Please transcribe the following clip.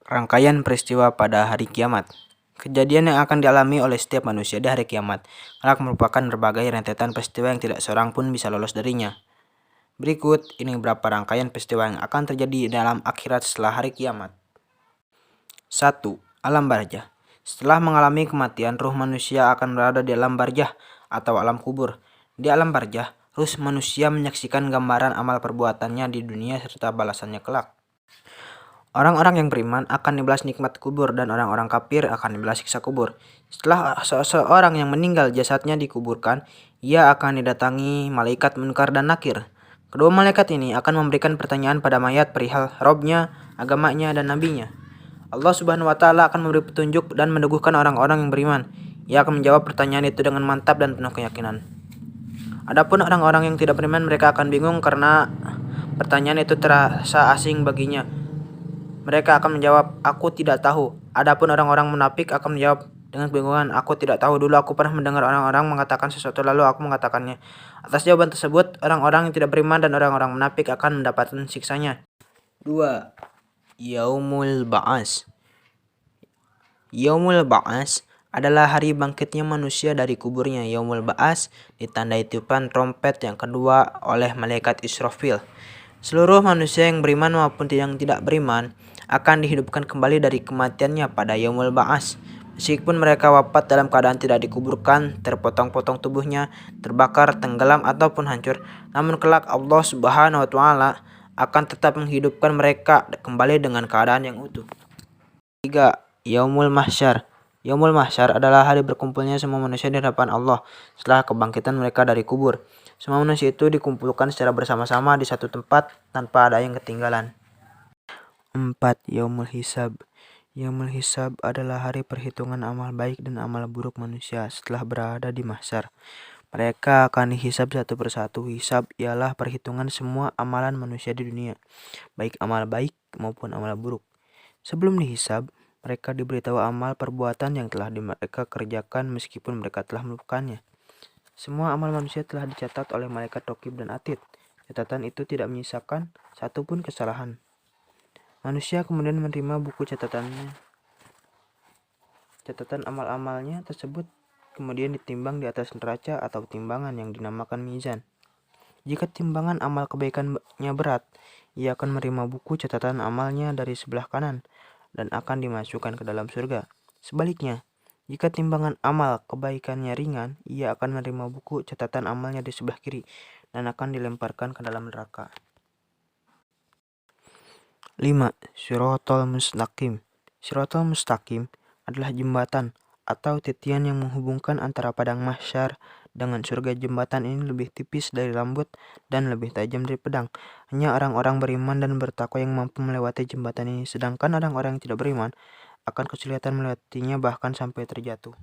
Rangkaian peristiwa pada hari kiamat. Kejadian yang akan dialami oleh setiap manusia di hari kiamat kelak merupakan berbagai rentetan peristiwa yang tidak seorang pun bisa lolos darinya. Berikut ini beberapa rangkaian peristiwa yang akan terjadi dalam akhirat setelah hari kiamat. 1. Alam barzah. Setelah mengalami kematian, ruh manusia akan berada di alam barzah atau alam kubur. Di alam barzah, ruh manusia menyaksikan gambaran amal perbuatannya di dunia serta balasannya kelak. Orang-orang yang beriman akan dibalas nikmat kubur dan orang-orang kafir akan dibalas siksa kubur. Setelah seseorang yang meninggal jasadnya dikuburkan, ia akan didatangi malaikat Munkar dan Nakir. Kedua malaikat ini akan memberikan pertanyaan pada mayat perihal Robnya, agamanya, dan nabinya. Allah Subhanahu wa Ta'ala akan memberi petunjuk dan meneguhkan orang-orang yang beriman. Ia akan menjawab pertanyaan itu dengan mantap dan penuh keyakinan. Adapun orang-orang yang tidak beriman, mereka akan bingung karena pertanyaan itu terasa asing baginya. Mereka akan menjawab, "Aku tidak tahu." Adapun orang-orang munafik akan menjawab dengan kebingungan, "Aku tidak tahu. Dulu aku pernah mendengar orang-orang mengatakan sesuatu lalu aku mengatakannya." Atas jawaban tersebut, orang-orang yang tidak beriman dan orang-orang munafik akan mendapatkan siksanya. 2. Yaumul Ba'ats. Yaumul Ba'ats adalah hari bangkitnya manusia dari kuburnya. Yaumul Ba'ats ditandai tiupan trompet yang kedua oleh malaikat Israfil. Seluruh manusia yang beriman maupun yang tidak beriman akan dihidupkan kembali dari kematiannya pada Yaumul Ba'ats. Meskipun mereka wafat dalam keadaan tidak dikuburkan, terpotong-potong tubuhnya, terbakar, tenggelam, ataupun hancur, namun kelak Allah Subhanahu wa Ta'ala akan tetap menghidupkan mereka kembali dengan keadaan yang utuh. 3. Yaumul Mahsyar. Yaumul Mahsyar adalah hari berkumpulnya semua manusia di hadapan Allah setelah kebangkitan mereka dari kubur. Semua manusia itu dikumpulkan secara bersama-sama di satu tempat tanpa ada yang ketinggalan. 4. Yaumul Hisab. Yaumul Hisab adalah hari perhitungan amal baik dan amal buruk manusia setelah berada di mahsyar. Mereka akan dihisab satu persatu. Hisab ialah perhitungan semua amalan manusia di dunia, baik amal baik maupun amal buruk. Sebelum dihisab, mereka diberitahu amal perbuatan yang telah mereka kerjakan meskipun mereka telah melupakannya. Semua amal manusia telah dicatat oleh malaikat Raqib dan Atid. Catatan itu tidak menyisakan satupun kesalahan. Manusia kemudian menerima buku catatan amal-amalnya tersebut kemudian ditimbang di atas neraca atau timbangan yang dinamakan mizan. Jika timbangan amal kebaikannya berat, ia akan menerima buku catatan amalnya dari sebelah kanan dan akan dimasukkan ke dalam surga. Sebaliknya, jika timbangan amal kebaikannya ringan, ia akan menerima buku catatan amalnya di sebelah kiri dan akan dilemparkan ke dalam neraka. 5. Shiratal Mustaqim. Shiratal Mustaqim adalah jembatan atau titian yang menghubungkan antara padang mahsyar dengan surga. Jembatan ini lebih tipis dari rambut dan lebih tajam dari pedang. Hanya orang-orang beriman dan bertakwa yang mampu melewati jembatan ini, sedangkan orang-orang yang tidak beriman akan kesulitan melewatinya bahkan sampai terjatuh.